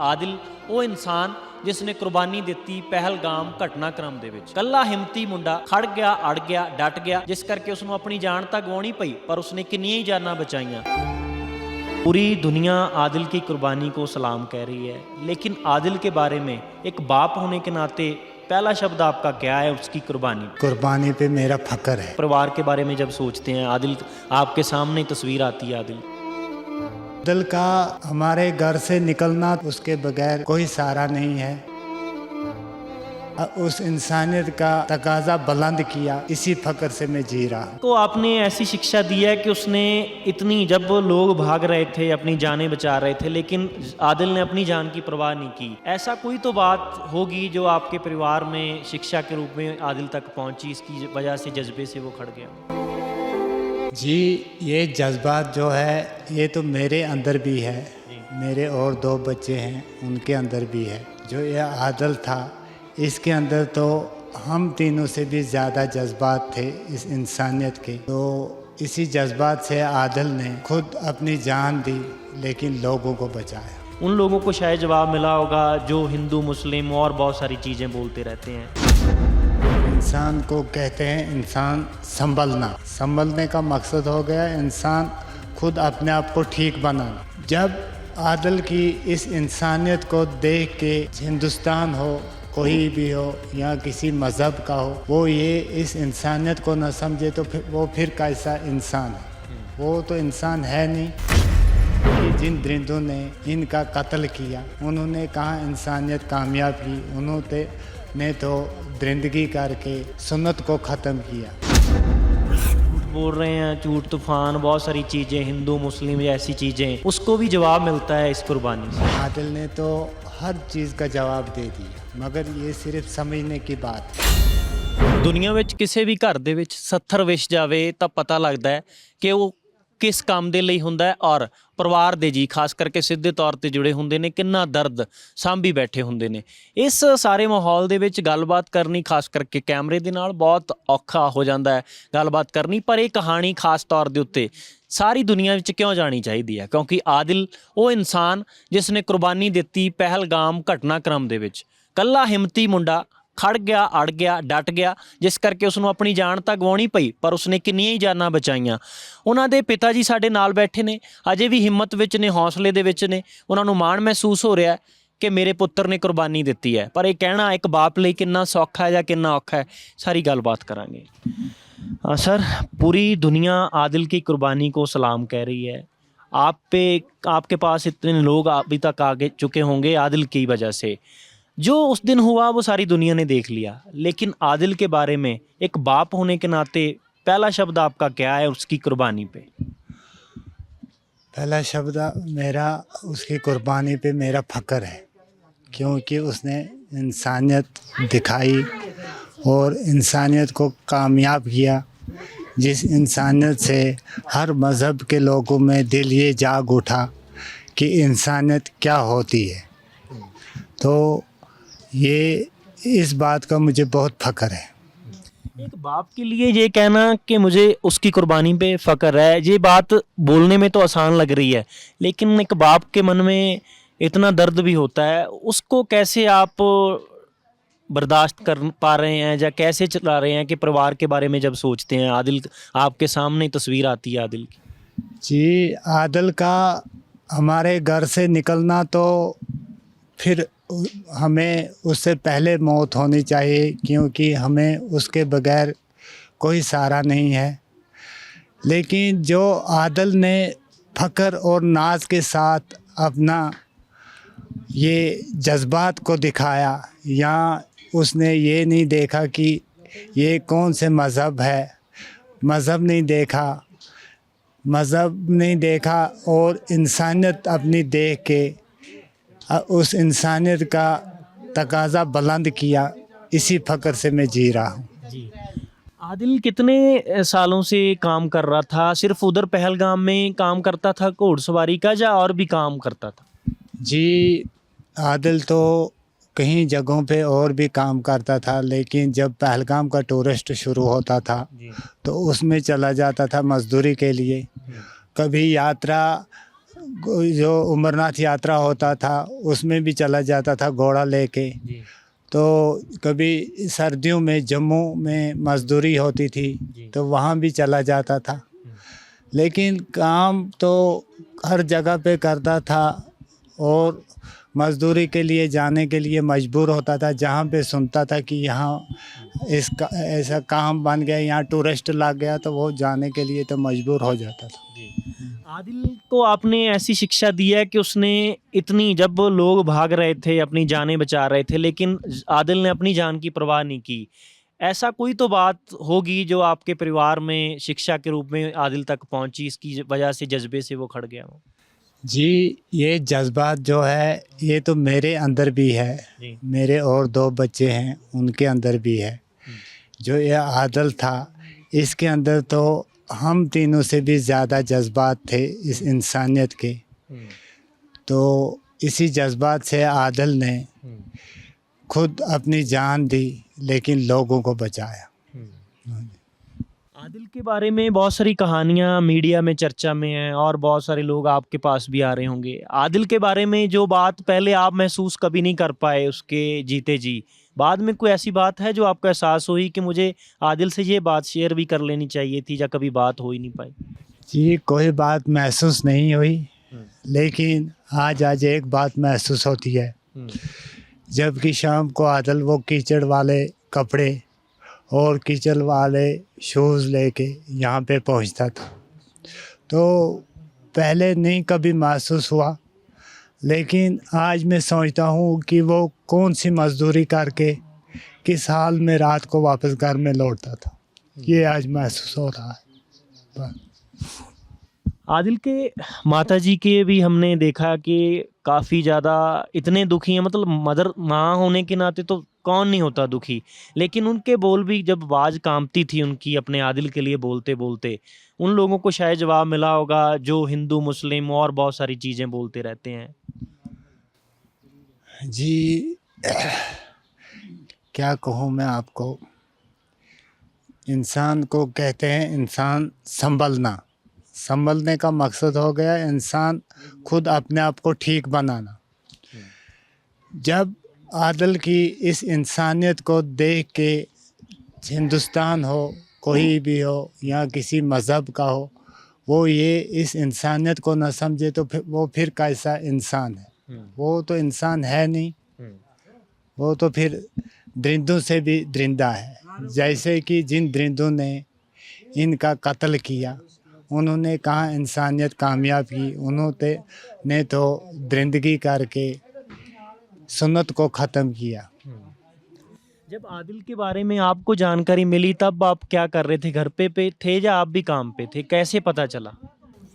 ਆਦਿਲ ਉਹ ਇਨਸਾਨ ਜਿਸ ਨੇ ਕੁਰਬਾਨੀ ਦਿੱਤੀ ਪਹਿਲਗਾਮ ਘਟਨਾਕ੍ਰਮ ਦੇ ਵਿੱਚ। ਕੱਲਾ ਹਿੰਮਤੀ ਮੁੰਡਾ ਖੜ ਗਿਆ, ਅੜ ਗਿਆ, ਡਟ ਗਿਆ, ਜਿਸ ਕਰਕੇ ਉਸ ਨੂੰ ਆਪਣੀ ਜਾਨ ਤਾਂ ਗਵਾਉਣੀ ਪਈ, ਪਰ ਉਸਨੇ ਕਿੰਨੀਆਂ ਹੀ ਜਾਨਾਂ ਬਚਾਈਆਂ। पूरी दुनिया आदिल की कुर्बानी को सलाम कह रही है, लेकिन आदिल के बारे में एक बाप होने के नाते पहला शब्द आपका क्या है उसकी कुर्बानी? कुर्बानी पे मेरा फख्र है। परिवार के बारे में जब सोचते हैं आदिल, आपके सामने तस्वीर आती है आदिल का हमारे घर से निकलना, उसके बगैर कोई सहारा नहीं है। उस इंसानियत का तकाजा बुलंद किया, इसी फख्र से मैं जी रहा हूँ। को आपने ऐसी शिक्षा दी है कि उसने इतनी, जब लोग भाग रहे थे अपनी जानें बचा रहे थे, लेकिन आदिल ने अपनी जान की परवाह नहीं की। ऐसा कोई तो बात होगी जो आपके परिवार में शिक्षा के रूप में आदिल तक पहुंची, इसकी वजह से जज्बे से वो खड़ गया। जी, ये जज्बात जो है ये तो मेरे अंदर भी है, मेरे और 2 बच्चे हैं उनके अंदर भी है। जो ये आदिल था इसके अंदर तो हम तीनों से भी ज़्यादा जज्बात थे इस इंसानियत के। तो इसी जज्बात से आदिल ने खुद अपनी जान दी, लेकिन लोगों को बचाया। उन लोगों को शायद जवाब मिला होगा जो हिंदू मुस्लिम और बहुत सारी चीज़ें बोलते रहते हैं। इंसान को कहते हैं इंसान संभलना, संभलने का मकसद हो गया इंसान खुद अपने आप को ठीक बनाना। जब आदिल की इस इंसानियत को देख के हिंदुस्तान हो, कोई भी हो या किसी मज़हब का हो, वो ये इस इंसानियत को न समझे तो वो फिर कैसा इंसान है? वो तो इंसान है नहीं। कि जिन दरिंदों ने इनका कत्ल किया, उन्होंने कहाँ इंसानियत कामयाब की? उन्होंने तो दरिंदगी करके सुन्नत को ख़त्म किया। बोल रहे हैं झूठ, तूफान, बहुत सारी चीज़ें, हिंदू मुस्लिम ऐसी चीज़ें, उसको भी जवाब मिलता है इस कुर्बानी से। आदिल ने तो हर चीज़ का जवाब दे दिया, मगर ये सिर्फ समझने की बात है। ਦੁਨੀਆ ਵਿੱਚ ਕਿਸੇ ਵੀ ਘਰ ਦੇ ਵਿੱਚ 70 ਵਿਛ ਜਾਵੇ ਤਾਂ ਪਤਾ ਲੱਗਦਾ ਹੈ ਕਿ ਉਹ ਕਿਸ ਕੰਮ ਦੇ ਲਈ ਹੁੰਦਾ ਹੈ, ਔਰ ਪਰਿਵਾਰ ਦੇ ਜੀ ਖਾਸ ਕਰਕੇ ਸਿੱਧੇ ਤੌਰ ਤੇ ਜੁੜੇ ਹੁੰਦੇ ਨੇ, ਕਿੰਨਾ ਦਰਦ ਸਾਂਭੀ ਬੈਠੇ ਹੁੰਦੇ ਨੇ। ਇਸ ਸਾਰੇ ਮਾਹੌਲ ਦੇ ਵਿੱਚ ਗੱਲਬਾਤ ਕਰਨੀ, ਖਾਸ ਕਰਕੇ ਕੈਮਰੇ ਦੇ ਨਾਲ, ਬਹੁਤ ਔਖਾ ਹੋ ਜਾਂਦਾ ਹੈ ਗੱਲਬਾਤ ਕਰਨੀ। ਪਰ ਇਹ ਕਹਾਣੀ ਖਾਸ ਤੌਰ ਦੇ ਉੱਤੇ ਸਾਰੀ ਦੁਨੀਆ ਵਿੱਚ ਕਿਉਂ ਜਾਣੀ ਚਾਹੀਦੀ ਹੈ? ਕਿਉਂਕਿ ਆਦਿਲ ਉਹ ਇਨਸਾਨ ਜਿਸ ਨੇ ਕੁਰਬਾਨੀ ਦਿੱਤੀ ਪਹਿਲਗਾਮ ਘਟਨਾਕ੍ਰਮ ਦੇ ਵਿੱਚ। ਕੱਲਾ ਹਿੰਮਤੀ ਮੁੰਡਾ ਖੜ ਗਿਆ, ਅੜ ਗਿਆ, ਡਟ ਗਿਆ, ਜਿਸ ਕਰਕੇ ਉਸ ਨੂੰ ਆਪਣੀ ਜਾਨ ਤਾਂ ਗਵਾਉਣੀ ਪਈ, ਪਰ ਉਸਨੇ ਕਿੰਨੀਆਂ ਹੀ ਜਾਨਾਂ ਬਚਾਈਆਂ। ਉਹਨਾਂ ਦੇ ਪਿਤਾ ਜੀ ਸਾਡੇ ਨਾਲ ਬੈਠੇ ਨੇ, ਅਜੇ ਵੀ ਹਿੰਮਤ ਵਿੱਚ ਨੇ, ਹੌਸਲੇ ਦੇ ਵਿੱਚ ਨੇ। ਉਹਨਾਂ ਨੂੰ ਮਾਣ ਮਹਿਸੂਸ ਹੋ ਰਿਹਾ ਕਿ ਮੇਰੇ ਪੁੱਤਰ ਨੇ ਕੁਰਬਾਨੀ ਦਿੱਤੀ ਹੈ। ਪਰ ਇਹ ਕਹਿਣਾ ਇੱਕ ਬਾਪ ਲਈ ਕਿੰਨਾ ਸੌਖਾ ਹੈ ਜਾਂ ਕਿੰਨਾ ਔਖਾ ਹੈ, ਸਾਰੀ ਗੱਲਬਾਤ ਕਰਾਂਗੇ। सर, पूरी दुनिया आदिल की कुर्बानी को सलाम कह रही है। आपके पास इतने लोग अभी तक आगे चुके होंगे आदिल की वजह से। जो उस दिन हुआ वो सारी दुनिया ने देख लिया, लेकिन आदिल के बारे में एक बाप होने के नाते पहला शब्द आपका क्या है उसकी कुर्बानी पे? पहला शब्द मेरा उसकी कुर्बानी पे मेरा फख्र है, क्योंकि उसने इंसानियत दिखाई और इंसानियत को कामयाब किया। जिस इंसानियत से हर मज़हब के लोगों में दिल ये जाग उठा कि इंसानियत क्या होती है। तो ये इस बात का मुझे बहुत फ़ख्र है। एक बाप के लिए ये कहना कि मुझे उसकी कुर्बानी पे फ़ख्र है, ये बात बोलने में तो आसान लग रही है, लेकिन एक बाप के मन में इतना दर्द भी होता है। उसको कैसे आप बर्दाश्त कर पा रहे हैं या कैसे चला रहे हैं कि परिवार के बारे में जब सोचते हैं? आदिल आपके सामने तस्वीर आती है आदिल की। जी, आदिल का हमारे घर से निकलना तो फिर हमें उससे पहले मौत होनी चाहिए, क्योंकि हमें उसके बगैर कोई सहारा नहीं है। लेकिन जो आदिल ने फ़ख्र और नाज के साथ अपना ये जज्बात को दिखाया, या उसने ये नहीं देखा कि ये कौन से मज़हब है, मज़हब नहीं देखा और इंसानियत अपनी देख के उस इंसानियत का तकाजा बुलंद किया, इसी फ़ख्र से मैं जी रहा हूँ। जी, आदिल कितने सालों से काम कर रहा था? सिर्फ उधर पहलगाम में काम करता था घोड़सवारी का, या और भी काम करता था? जी, आदिल तो कहीं जगहों पे और भी काम करता था, लेकिन जब पहलगाम का टूरिस्ट शुरू होता था तो उसमें चला जाता था मजदूरी के लिए। कभी यात्रा जो अमरनाथ यात्रा होता था उसमें भी चला जाता था घोड़ा लेके। जी तो कभी सर्दियों में जम्मू में मजदूरी होती थी तो वहाँ भी चला जाता था। लेकिन काम तो हर जगह पे करता था और मजदूरी के लिए जाने के लिए मजबूर होता था। जहाँ पे सुनता था कि यहाँ इसका ऐसा काम बन गया, यहाँ टूरिस्ट लग गया, तो वो जाने के लिए तो मजबूर हो जाता था। आदिल को आपने ऐसी शिक्षा दी है कि उसने इतनी, जब लोग भाग रहे थे अपनी जानें बचा रहे थे, लेकिन आदिल ने अपनी जान की परवाह नहीं की। ऐसा कोई तो बात होगी जो आपके परिवार में शिक्षा के रूप में आदिल तक पहुंची, इसकी वजह से जज्बे से वो खड़ गया हो। जी, ये जज्बात जो है ये तो मेरे अंदर भी है, मेरे और 2 बच्चे हैं उनके अंदर भी है। जो ये आदिल था इसके अंदर तो हम तीनों से भी ज़्यादा जज्बात थे इस इंसानियत के। तो इसी जज्बात से आदिल ने खुद अपनी जान दी लेकिन लोगों को बचाया। आदिल के बारे में बहुत सारी कहानियां मीडिया में चर्चा में हैं और बहुत सारे लोग आपके पास भी आ रहे होंगे। आदिल के बारे में जो बात पहले आप महसूस कभी नहीं कर पाए उसके जीते जी, बाद में कोई ऐसी बात है जो आपको एहसास हुई कि मुझे आदिल से ये बात शेयर भी कर लेनी चाहिए थी, या कभी बात हो ही नहीं पाई? जी, कोई बात महसूस नहीं हुई, लेकिन आज एक बात महसूस होती है। जबकि शाम को आदिल वो कीचड़ वाले कपड़े और कीचड़ वाले शूज़ लेके यहाँ पे पहुँचता था, तो पहले नहीं कभी महसूस हुआ। लेकिन आज मैं सोचता हूँ कि वो कौन सी मजदूरी करके किस हाल में रात को वापस घर में लौटता था, ये आज महसूस हो रहा है। आदिल के माताजी के भी हमने देखा कि काफ़ी ज़्यादा इतने दुखी हैं, मतलब मदर माँ होने के नाते तो कौन नहीं होता दुखी, लेकिन उनके बोल भी जब आवाज़ कांपती थी उनकी अपने आदिल के लिए बोलते बोलते, उन लोगों को शायद जवाब मिला होगा जो हिंदू मुस्लिम और बहुत सारी चीज़ें बोलते रहते हैं। जी, क्या कहूँ मैं आपको, इंसान को कहते हैं इंसान संभलने का मकसद हो गया इंसान खुद अपने आप को ठीक बनाना। जब आदिल की इस इंसानियत को देख के हिंदुस्तान हो, कोई भी हो या किसी मज़हब का हो, वो ये इस इंसानियत को न समझे तो वो फिर कैसा इंसान है? वो तो इंसान है नहीं, वो तो फिर दरिंदों से भी दरिंदा है। जैसे कि जिन दरिंदों ने इनका कत्ल किया उन्होंने कहाँ इंसानियत कामयाब की, उन्होंने तो दरिंदगी करके सुन्नत को ख़त्म किया। जब आदिल के बारे में आपको जानकारी मिली तब आप क्या कर रहे थे? घर पे थे या आप भी काम पे थे? कैसे पता चला?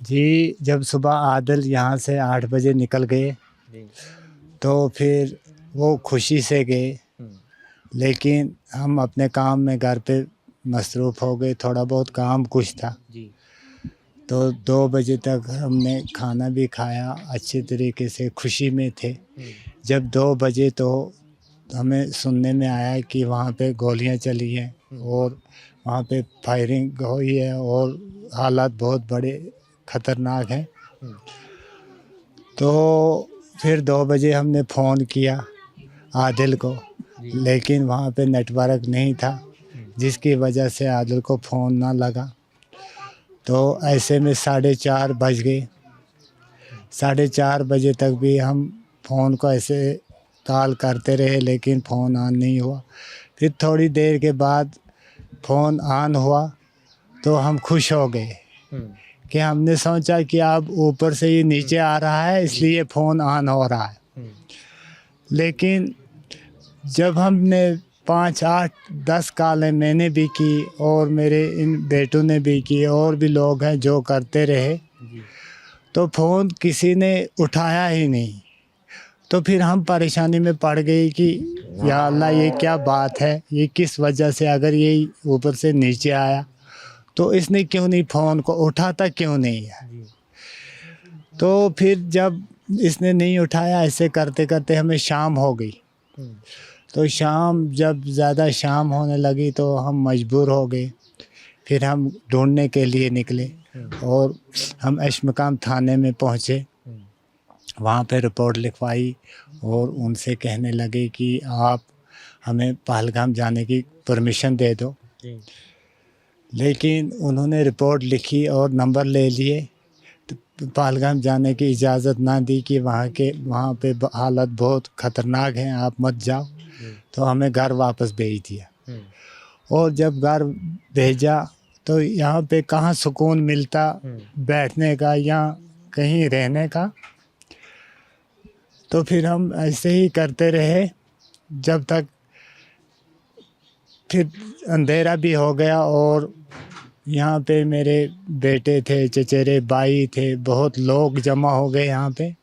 जी, जब सुबह आदिल यहाँ से 8 बजे निकल गए तो फिर वो खुशी से गए, लेकिन हम अपने काम में घर पे मसरूफ़ हो गए, थोड़ा बहुत काम कुछ था। तो 2 बजे तक हमने खाना भी खाया, अच्छे तरीके से खुशी में थे। जब 2 बजे तो हमें सुनने में आया कि वहाँ पे गोलियां चली हैं और वहाँ पे फायरिंग हुई है और हालात बहुत बड़े ख़तरनाक हैं। तो फिर 2 बजे हमने फ़ोन किया आदिल को, लेकिन वहाँ पे नेटवर्क नहीं था, जिसकी वजह से आदिल को फ़ोन ना लगा। तो ऐसे में 4:30 बज गए। 4:30 बजे तक भी हम फ़ोन को ऐसे कॉल करते रहे, लेकिन फ़ोन ऑन नहीं हुआ। फिर थोड़ी देर के बाद फ़ोन ऑन हुआ तो हम खुश हो गए कि हमने सोचा कि अब ऊपर से ये नीचे आ रहा है इसलिए फ़ोन ऑन हो रहा है। लेकिन जब हमने 5, 8, 10 कॉलें मैंने भी की और मेरे इन बेटों ने भी की और भी लोग हैं जो करते रहे, तो फ़ोन किसी ने उठाया ही नहीं। तो फिर हम परेशानी में पड़ गए कि या अल्लाह ये क्या बात है, ये किस वजह से, अगर ये ऊपर से नीचे आया तो इसने क्यों नहीं फ़ोन को उठाता, क्यों नहीं है। तो फिर जब इसने नहीं उठाया, ऐसे करते करते हमें शाम हो गई। तो शाम जब ज़्यादा शाम होने लगी तो हम मजबूर हो गए, फिर हम ढूंढने के लिए निकले और हम अशमकाम थाने में पहुँचे। वहाँ पे रिपोर्ट लिखवाई और उनसे कहने लगे कि आप हमें पहलगाम जाने की परमिशन दे दो। लेकिन उन्होंने रिपोर्ट लिखी और नंबर ले लिए, तो पहलगाम जाने की इजाज़त ना दी कि वहाँ पे हालत बहुत ख़तरनाक है, आप मत जाओ। तो हमें घर वापस भेज दिया। और जब घर भेजा तो यहाँ पे कहाँ सुकून मिलता बैठने का या कहीं रहने का। तो फिर हम ऐसे ही करते रहे जब तक फिर अंधेरा भी हो गया। और यहाँ पे मेरे बेटे थे, चचेरे भाई थे, बहुत लोग जमा हो गए यहाँ पे।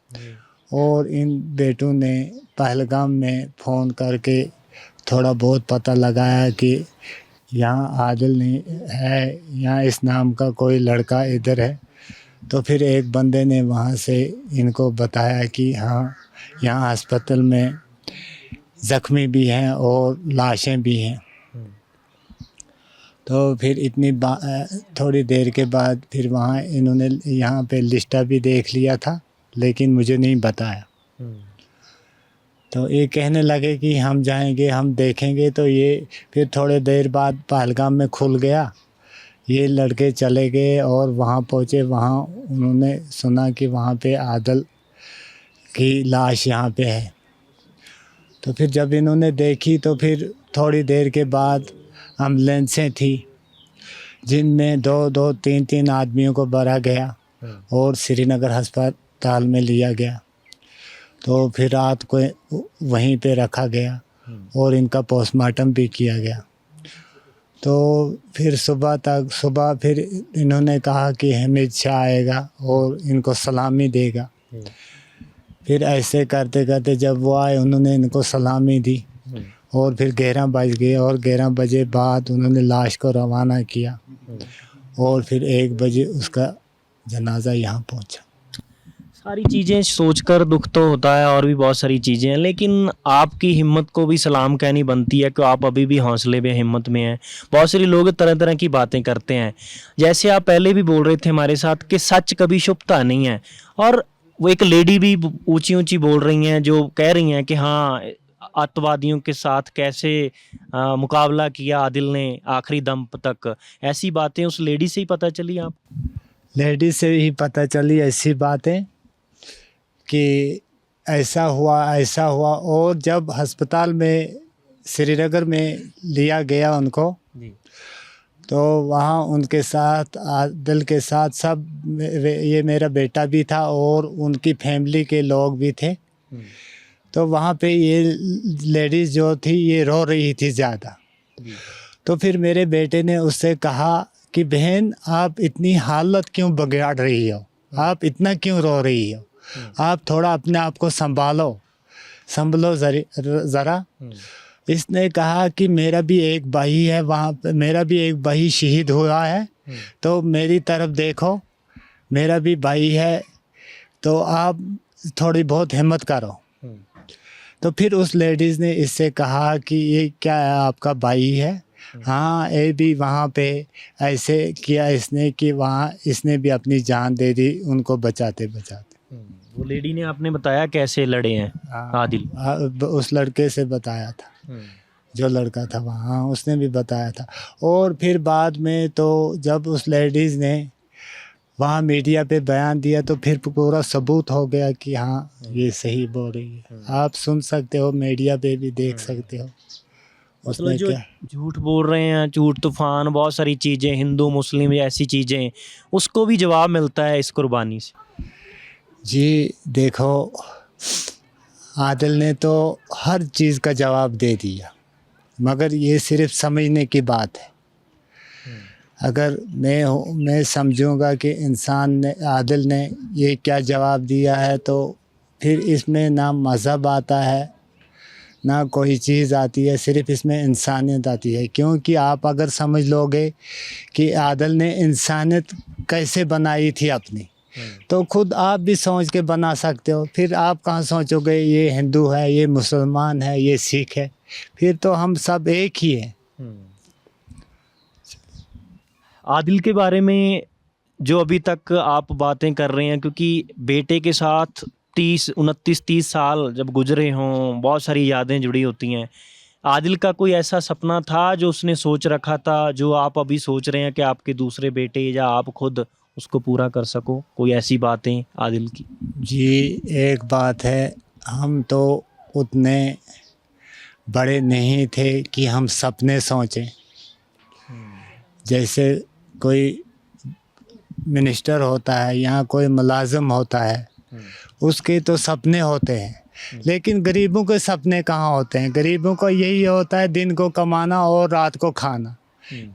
और इन बेटों ने पहलगाम में फ़ोन करके थोड़ा बहुत पता लगाया कि यहाँ आदिल नहीं है, यहाँ इस नाम का कोई लड़का इधर है। तो फिर एक बंदे ने वहाँ से इनको बताया कि हाँ, यहाँ अस्पताल में ज़ख्मी भी हैं और लाशें भी हैं। तो फिर थोड़ी देर के बाद फिर वहाँ इन्होंने यहाँ पे लिस्टा भी देख लिया था, लेकिन मुझे नहीं बताया। तो ये कहने लगे कि हम जाएंगे, हम देखेंगे। तो ये फिर थोड़े देर बाद पहलगाम में खुल गया, ये लड़के चले गए और वहाँ पहुँचे। वहाँ उन्होंने सुना कि वहाँ पे आदिल की लाश यहाँ पे है। तो फिर जब इन्होंने देखी तो फिर थोड़ी देर के बाद एम्बुलेंसें थी जिनमें दो तीन आदमियों को भरा गया और श्रीनगर अस्पताल में लिया गया। तो फिर रात को वहीं पे रखा गया और इनका पोस्टमार्टम भी किया गया। तो फिर सुबह फिर इन्होंने कहा कि हमीद शाह आएगा और इनको सलामी देगा। फिर ऐसे करते करते जब वो आए, उन्होंने इनको सलामी दी और फिर 11 बज गए और 11 बजे बाद उन्होंने लाश को रवाना किया और फिर 1 बजे उसका जनाजा यहाँ पहुँचा। सारी चीज़ें सोचकर दुख तो होता है और भी बहुत सारी चीज़ें हैं, लेकिन आपकी हिम्मत को भी सलाम कहनी बनती है कि आप अभी भी हौसले में, हिम्मत में हैं। बहुत सारे लोग तरह तरह की बातें करते हैं, जैसे आप पहले भी बोल रहे थे हमारे साथ कि सच कभी छुपता नहीं है। और वो एक लेडी भी ऊंची ऊंची बोल रही हैं जो कह रही हैं कि हाँ, आतंकवादियों के साथ कैसे मुकाबला किया आदिल ने आखिरी दम तक। ऐसी बातें उस लेडी से ही पता चली? आप लेडी से ही पता चली ऐसी बातें कि ऐसा हुआ। और जब अस्पताल में श्रीनगर में लिया गया उनको, तो वहाँ उनके साथ आदिल के साथ सब, ये मेरा बेटा भी था और उनकी फैमिली के लोग भी थे। तो वहाँ पे ये लेडीज़ जो थी ये रो रही थी ज़्यादा। तो फिर मेरे बेटे ने उससे कहा कि बहन, आप इतनी हालत क्यों बिगाड़ रही हो, आप इतना क्यों रो रही हो, आप थोड़ा अपने आप को संभलो ज़रा। इसने कहा कि मेरा भी एक भाई है, वहाँ पे मेरा भी एक भाई शहीद हुआ है, तो मेरी तरफ देखो, मेरा भी भाई है, तो आप थोड़ी बहुत हिम्मत करो। तो फिर उस लेडीज़ ने इससे कहा कि ये क्या है, आपका भाई है? हाँ, ये भी वहाँ पे ऐसे किया इसने कि वहाँ इसने भी अपनी जान दे दी उनको बचाते बचाते। वो लेडी ने आपने बताया कैसे लड़े हैं आदिल? उस लड़के से बताया था, जो लड़का था वहाँ, उसने भी बताया था। और फिर बाद में तो जब उस लेडीज़ ने वहाँ मीडिया पे बयान दिया तो फिर पूरा सबूत हो गया कि हाँ, ये सही बोल रही है। आप सुन सकते हो, मीडिया पे भी देख सकते हो। मतलब जो झूठ बोल रहे हैं, झूठ तूफान, बहुत सारी चीज़ें, हिंदू मुस्लिम ऐसी चीज़ें, उसको भी जवाब मिलता है इस कुर्बानी से। जी देखो, आदिल ने तो हर चीज़ का जवाब दे दिया, मगर ये सिर्फ समझने की बात है। अगर मैं समझूंगा कि आदिल ने ये क्या जवाब दिया है, तो फिर इसमें ना मज़हब आता है ना कोई चीज़ आती है, सिर्फ इसमें इंसानियत आती है। क्योंकि आप अगर समझ लोगे कि आदिल ने इंसानियत कैसे बनाई थी अपनी, तो खुद आप भी सोच के बना सकते हो। फिर आप कहाँ सोचोगे ये हिंदू है, ये मुसलमान है, ये सिख है, फिर तो हम सब एक ही हैं। आदिल के बारे में जो अभी तक आप बातें कर रहे हैं, क्योंकि बेटे के साथ 29-30 साल जब गुजरे हों, बहुत सारी यादें जुड़ी होती हैं। आदिल का कोई ऐसा सपना था जो उसने सोच रखा था, जो आप अभी सोच रहे हैं कि आपके दूसरे बेटे या आप खुद उसको पूरा कर सको? कोई ऐसी बातें आदिल की? जी, एक बात है, हम तो उतने बड़े नहीं थे कि हम सपने सोचें। जैसे कोई मिनिस्टर होता है या कोई मुलाजिम होता है, उसके तो सपने होते हैं, लेकिन गरीबों के सपने कहाँ होते हैं? गरीबों को यही होता है दिन को कमाना और रात को खाना।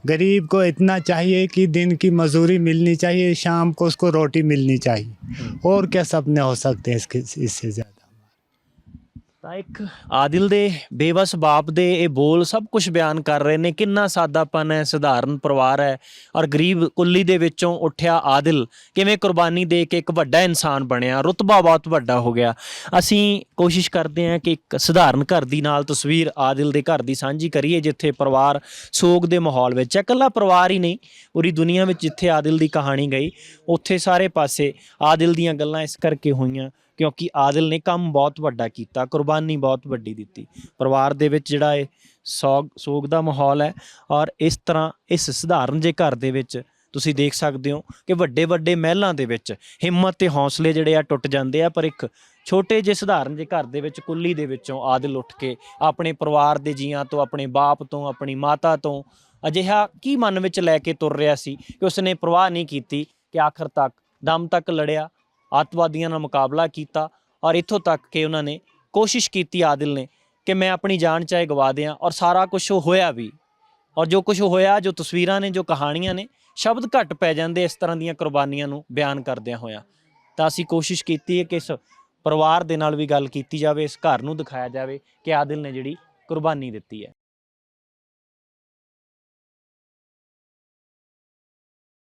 गरीब को इतना चाहिए कि दिन की मजदूरी मिलनी चाहिए, शाम को उसको रोटी मिलनी चाहिए। और क्या सपने हो सकते हैं इससे ज़्यादा? ਤਾਂ ਇੱਕ ਆਦਿਲ ਦੇ ਬੇਵਸ ਬਾਪ ਦੇ ਇਹ ਬੋਲ ਸਭ ਕੁਝ ਬਿਆਨ ਕਰ ਰਹੇ ਨੇ, ਕਿੰਨਾ ਸਾਦਾਪਨ ਹੈ, ਸਧਾਰਨ ਪਰਿਵਾਰ ਹੈ ਔਰ ਗਰੀਬ ਕੁੱਲੀ ਦੇ ਵਿੱਚੋਂ ਉੱਠਿਆ ਆਦਿਲ ਕਿਵੇਂ ਕੁਰਬਾਨੀ ਦੇ ਕੇ ਇੱਕ ਵੱਡਾ ਇਨਸਾਨ ਬਣਿਆ, ਰੁਤਬਾ ਬਹੁਤ ਵੱਡਾ ਹੋ ਗਿਆ। ਅਸੀਂ ਕੋਸ਼ਿਸ਼ ਕਰਦੇ ਹਾਂ ਕਿ ਇੱਕ ਸਧਾਰਨ ਘਰ ਦੀ ਨਾਲ ਤਸਵੀਰ ਆਦਿਲ ਦੇ ਘਰ ਦੀ ਸਾਂਝੀ ਕਰੀਏ, ਜਿੱਥੇ ਪਰਿਵਾਰ ਸੋਗ ਦੇ ਮਾਹੌਲ ਵਿੱਚ ਹੈ। ਇਕੱਲਾ ਪਰਿਵਾਰ ਹੀ ਨਹੀਂ, ਪੂਰੀ ਦੁਨੀਆ ਵਿੱਚ ਜਿੱਥੇ ਆਦਿਲ ਦੀ ਕਹਾਣੀ ਗਈ, ਉੱਥੇ ਸਾਰੇ ਪਾਸੇ ਆਦਿਲ ਦੀਆਂ ਗੱਲਾਂ ਇਸ ਕਰਕੇ ਹੋਈਆਂ ਕਿਉਂਕਿ ਆਦਿਲ ਨੇ ਕੰਮ ਬਹੁਤ ਵੱਡਾ ਕੀਤਾ, ਕੁਰਬਾਨੀ ਬਹੁਤ ਵੱਡੀ ਦਿੱਤੀ। ਪਰਿਵਾਰ ਦੇ ਵਿੱਚ ਜਿਹੜਾ ਇਹ ਸੋਗ ਦਾ ਮਾਹੌਲ ਹੈ ਔਰ ਇਸ ਤਰ੍ਹਾਂ ਇਸ ਸਧਾਰਨ ਜਿਹੇ ਘਰ ਦੇ ਵਿੱਚ ਤੁਸੀਂ ਦੇਖ ਸਕਦੇ ਹੋ ਕਿ ਵੱਡੇ ਵੱਡੇ ਮਹਿਲਾਂ ਦੇ ਵਿੱਚ ਹਿੰਮਤ ਤੇ ਹੌਸਲੇ ਜਿਹੜੇ ਆ ਟੁੱਟ ਜਾਂਦੇ ਆ, ਪਰ ਇੱਕ ਛੋਟੇ ਜਿਹੇ ਸਧਾਰਨ ਜਿਹੇ ਘਰ ਦੇ ਵਿੱਚ ਕੁੱਲੀ ਦੇ ਵਿੱਚੋਂ ਆਦਿਲ ਉੱਠ ਕੇ ਆਪਣੇ ਪਰਿਵਾਰ ਦੇ ਜੀਆਂ ਤੋਂ, ਆਪਣੇ ਬਾਪ ਤੋਂ, ਆਪਣੀ ਮਾਤਾ ਤੋਂ ਅਜਿਹਾ ਕੀ ਮਨ ਵਿੱਚ ਲੈ ਕੇ ਤੁਰ ਰਿਹਾ ਸੀ ਕਿ ਉਸਨੇ ਪਰਵਾਹ ਨਹੀਂ ਕੀਤੀ ਕਿ ਆਖਰ ਤੱਕ ਦਮ ਤੱਕ ਲੜਿਆ, ਅੱਤਵਾਦੀਆਂ ਨਾਲ ਮੁਕਾਬਲਾ ਕੀਤਾ ਔਰ ਇੱਥੋਂ ਤੱਕ ਕਿ ਉਹਨਾਂ ਨੇ ਕੋਸ਼ਿਸ਼ ਕੀਤੀ ਆਦਿਲ ਨੇ ਕਿ ਮੈਂ ਆਪਣੀ ਜਾਨ ਚਾਹੇ ਗਵਾ ਦਿਆਂ, ਔਰ ਸਾਰਾ ਕੁਛ ਹੋਇਆ ਵੀ। ਔਰ ਜੋ ਕੁਛ ਹੋਇਆ, ਜੋ ਤਸਵੀਰਾਂ ਨੇ, ਜੋ ਕਹਾਣੀਆਂ ਨੇ, ਸ਼ਬਦ ਘੱਟ ਪੈ ਜਾਂਦੇ ਇਸ ਤਰ੍ਹਾਂ ਦੀਆਂ ਕੁਰਬਾਨੀਆਂ ਨੂੰ ਬਿਆਨ ਕਰਦਿਆਂ ਹੋਇਆਂ। ਤਾਂ ਅਸੀਂ ਕੋਸ਼ਿਸ਼ ਕੀਤੀ ਹੈ ਕਿ ਇਸ ਪਰਿਵਾਰ ਦੇ ਨਾਲ ਵੀ ਗੱਲ ਕੀਤੀ ਜਾਵੇ, ਇਸ ਘਰ ਨੂੰ ਦਿਖਾਇਆ ਜਾਵੇ ਕਿ ਆਦਿਲ ਨੇ ਜਿਹੜੀ ਕੁਰਬਾਨੀ ਦਿੱਤੀ ਹੈ।